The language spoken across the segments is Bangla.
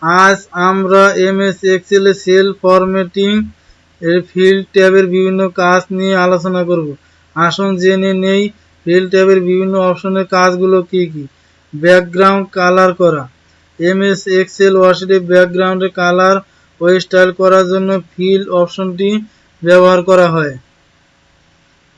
আজ আমরা এমএস এক্সেল এ সেল ফরম্যাটিং এর ফিল্ড ট্যাবের বিভিন্ন কাজ নিয়ে আলোচনা করব। আসুন জেনে নেই ফিল্ড ট্যাবের বিভিন্ন অপশনের কাজগুলো কি কি। ব্যাকগ্রাউন্ড কালার করা। এমএস এক্সেল ওয়ার্কশিটে ব্যাকগ্রাউন্ডে কালার ও স্টাইল করার জন্য ফিল অপশনটি ব্যবহার করা হয়।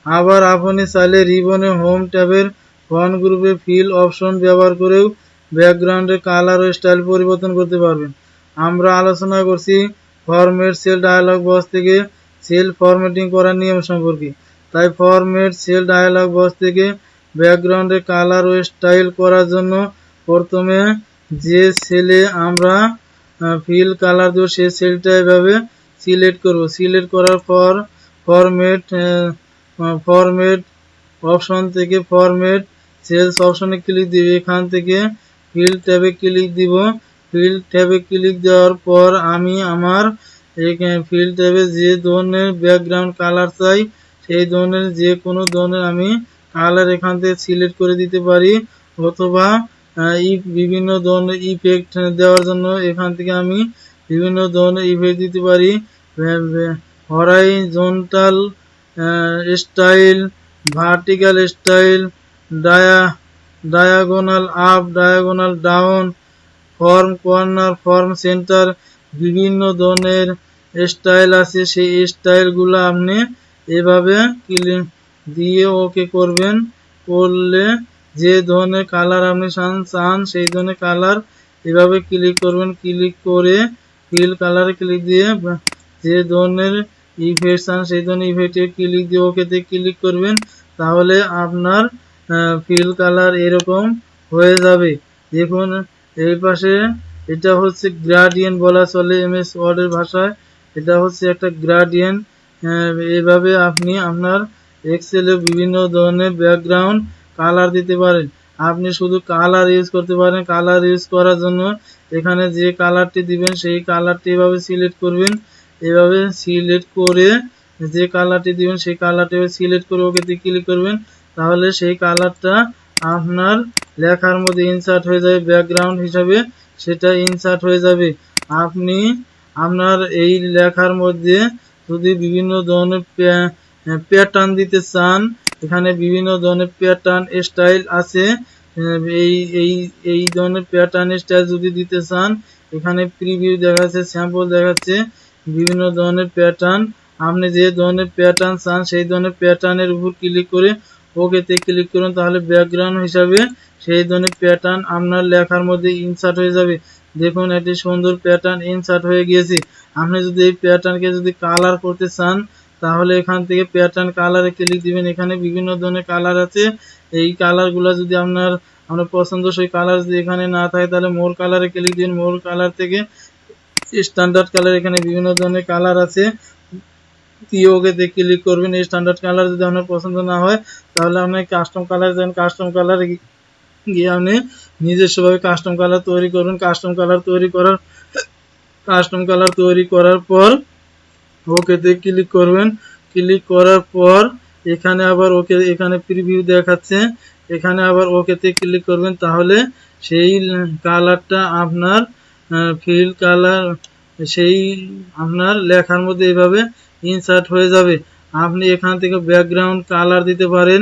আবার আপনি চাইলে রিবনে হোম ট্যাবের ফন্ট গ্রুপে ফিল অপশন ব্যবহার করেও ব্যাকগ্রাউন্ডের কালার ও স্টাইল পরিবর্তন করতে পারবেন। আমরা আলোচনা করছি ফরম্যাট সেল ডায়ালগ বক্স থেকে সেল ফরম্যাটিং করার নিয়ম সম্পর্কে। তাই ফরম্যাট সেল ডায়ালগ বক্স থেকে ব্যাকগ্রাউন্ডের কালার ও স্টাইল করার জন্য প্রথমে যে সেলে আমরা ফিল কালার দেবো সেই সেলটা এভাবে সিলেক্ট করব। সিলেক্ট করার পর ফরম্যাট অপশন থেকে ফরম্যাট সেলস অপশনে ক্লিক দিব। এখান থেকে ফিল ট্যাবে ক্লিক দিব। ফিল ট্যাবে ক্লিক দেওয়ার পর আমি আমার ফিল ট্যাবে যে ধরনের ব্যাকগ্রাউন্ড কালার চাই সেই ধরনের যে কোনো ধরনের আমি কালার এখান থেকে সিলেক্ট করে দিতে পারি, অথবা বিভিন্ন ধরনের ইফেক্ট দেওয়ার জন্য এখান থেকে আমি বিভিন্ন ধরনের ইফেক্ট দিতে পারি। Horizontal style, vertical style, diagonal up, diagonal down, form corner, form centre, বিভিন্ন ধরনের স্টাইল আছে। সেই স্টাইলগুলো আপনি এভাবে ক্লিক দিয়ে ওকে করবেন। করলে যে ধরনের কালার আপনি চান সেই ধরনের কালার এভাবে ক্লিক করবেন। ক্লিক করে ফিল কালারে ক্লিক দিয়ে যে ধরনের ইফেক্ট চান সেই ধরনের ইফেক্টে ক্লিক দিয়ে ওকেতে ক্লিক করবেন। তাহলে আপনার ফিল কালার এরকম হয়ে যাবে। দেখুন এই পাশে এটা হচ্ছে গ্রেডিয়েন্ট বলা চলে এমএস ওয়ার্ডের ভাষায়। এটা হচ্ছে একটা গ্রেডিয়েন্ট। এভাবে আপনি আপনার এক্সেলে বিভিন্ন ধরনের ব্যাকগ্রাউন্ড কালার দিতে পারেন। আপনি শুধু কালার ইউজ করতে পারেন। কালার ইউজ করার জন্য এখানে যে কালারটি দিবেন সেই কালারটি এভাবে সিলেক্ট করবেন। এভাবে সিলেক্ট করে যে কালারটি দিবেন সেই কালারটি সিলেক্ট করে ওকেতে ক্লিক করবেন। তাহলে সেই কালারটা আপনার লেখার মধ্যে ইনসার্ট হয়ে যাবে, ব্যাকগ্রাউন্ড হিসাবে সেটা ইনসার্ট হয়ে যাবে। আপনি আপনার এই লেখার মধ্যে যদি বিভিন্ন ধরনের প্যাটার্ন দিতে চান, এখানে বিভিন্ন ধরনের প্যাটার্ন স্টাইল আছে। এই এই এই ধরনের প্যাটার্ন স্টাইল যদি দিতে চান, এখানে প্রিভিউ দেখাচ্ছে, স্যাম্পল দেখাচ্ছে বিভিন্ন ধরনের প্যাটার্ন। আপনি যে ধরনের প্যাটার্ন চান সেই ধরনের প্যাটার্নের উপর ক্লিক করে ওকেতে ক্লিক করুন। তাহলে ব্যাকগ্রাউন্ড হিসাবে সেই ধরনের প্যাটার্ন আপনার লেখার মধ্যে ইনসার্ট হয়ে যাবে। দেখুন একটি সুন্দর প্যাটার্ন ইনসার্ট হয়ে গিয়েছে। আপনি যদি এই প্যাটার্নকে যদি কালার করতে চান তাহলে এখান থেকে প্যাটার্ন কালারে ক্লিক দিবেন। এখানে বিভিন্ন ধরনের কালার আছে। এই কালারগুলো যদি আপনার পছন্দসই কালার যদি এখানে না থাকে তাহলে মোর কালারে ক্লিক দিন। মোর কালার থেকে স্ট্যান্ডার্ড কালার, এখানে বিভিন্ন ধরনের কালার আছে, ওকেতে ক্লিক করবেন। এই স্ট্যান্ডার্ড কালার যদি আপনার পছন্দ না হয় তাহলে আপনি কাস্টম কালার দেন। কাস্টম কালারে গিয়ে আপনি নিজস্বভাবে কাস্টম কালার তৈরি করবেন। কাস্টম কালার তৈরি করার পর ওকেতে ক্লিক করবেন। ক্লিক করার পর এখানে আবার এখানে প্রিভিউ দেখাচ্ছে, এখানে আবার ওকেতে ক্লিক করবেন। তাহলে সেই কালারটা আপনার ফিল কালার সেই আপনার লেখার মধ্যে এইভাবে ইনসার্ট হয়ে যাবে। আপনি এখান থেকে ব্যাকগ্রাউন্ড কালার দিতে পারেন।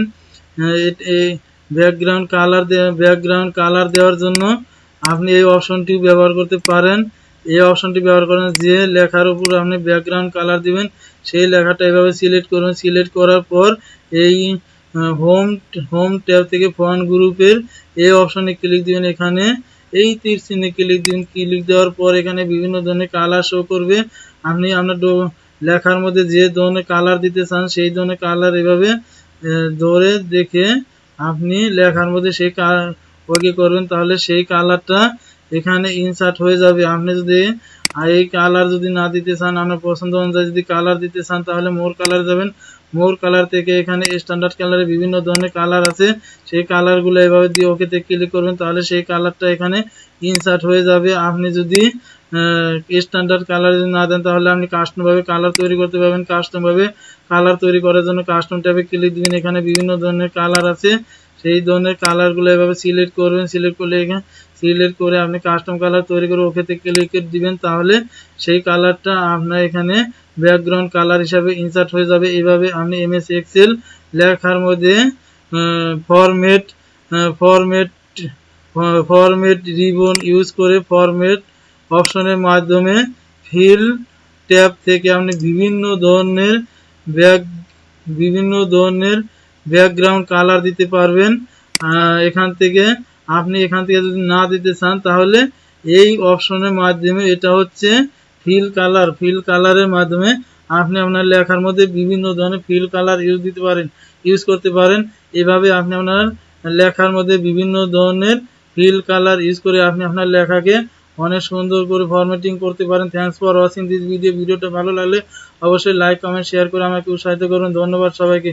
ব্যাকগ্রাউন্ড কালার দেওয়ার জন্য আপনি এই অপশনটি ব্যবহার করতে পারেন। এই অপশনটি ব্যবহার করেন যে লেখার উপর আপনি ব্যাকগ্রাউন্ড কালার দিবেন সেই লেখাটা এভাবে সিলেক্ট করবেন। সিলেক্ট করার পর এই হোম ট্যাব থেকে ফন্ট গ্রুপের এই অপশনে ক্লিক দিবেন। এখানে এই তীর চিহ্নে ক্লিক দিন। ক্লিক দেওয়ার পর এখানে বিভিন্ন ধরনের কালার শো করবে। আপনি আপনার লেখার মধ্যে যে ধরনের কালার দিতে চান সেই ধরনের কালার এভাবে ধরে দেখে আপনি লেখার মধ্যে সেই ওকে করবেন। তাহলে সেই কালারটা এখানে ইনসার্ট হয়ে যাবে। আপনি যদি এই কালার যদি না দিতে চান, আপনার পছন্দ অনুযায়ী যদি কালার দিতে চান তাহলে মোর কালার যাবেন। মোর কালার থেকে এখানে স্ট্যান্ডার্ড কালারে বিভিন্ন ধরনের কালার আছে, সেই কালারগুলো এভাবে দিয়ে ওকেতে ক্লিক করবেন। তাহলে সেই কালারটা এখানে ইনসার্ট হয়ে যাবে। আপনি যদি স্ট্যান্ডার্ড কালার যদি না দেন তাহলে আপনি কাস্টমভাবে কালার তৈরি করতে পারবেন। কাস্টমভাবে কালার তৈরি করার জন্য কাস্টম ট্যাবে ক্লিক দিবেন। এখানে বিভিন্ন ধরনের কালার আছে, সেই ধরনের কালারগুলো এভাবে সিলেক্ট করবেন। সিলেক্ট করলে এখানে সিলেক্ট করে আপনি কাস্টম কালার তৈরি করে ওকেতে ক্লিক দিবেন, তাহলে সেই কালারটা আপনার এখানে ব্যাকগ্রাউন্ড কালার হিসাবে ইনসার্ট হয়ে যাবে। এভাবে আপনি এমএস এক্সেল লেখার মধ্যে format format format ribbon use করে ফরম্যাট অপশনের মাধ্যমে ফিল ট্যাব থেকে আপনি বিভিন্ন ধরনের ব্যাকগ্রাউন্ড কালার দিতে পারবেন। এখান থেকে যদি না দিতে চান তাহলে এই অপশনের মাধ্যমে, এটা হচ্ছে ফিল কালারের মাধ্যমে আপনি আপনার লেখার মধ্যে বিভিন্ন ধরনের ফিল কালার ইউজ করতে পারেন। এভাবে আপনি আপনার লেখার মধ্যে বিভিন্ন ধরনের ফিল কালার ইউজ করে আপনি আপনার লেখাকে অনেক সুন্দর করে ফরম্যাটিং করতে পারেন। Thanks for watching this video. ভিডিওটা ভালো লাগলে অবশ্যই লাইক, কমেন্ট, শেয়ার করে আমাকে উৎসাহিত করুন। ধন্যবাদ সবাইকে।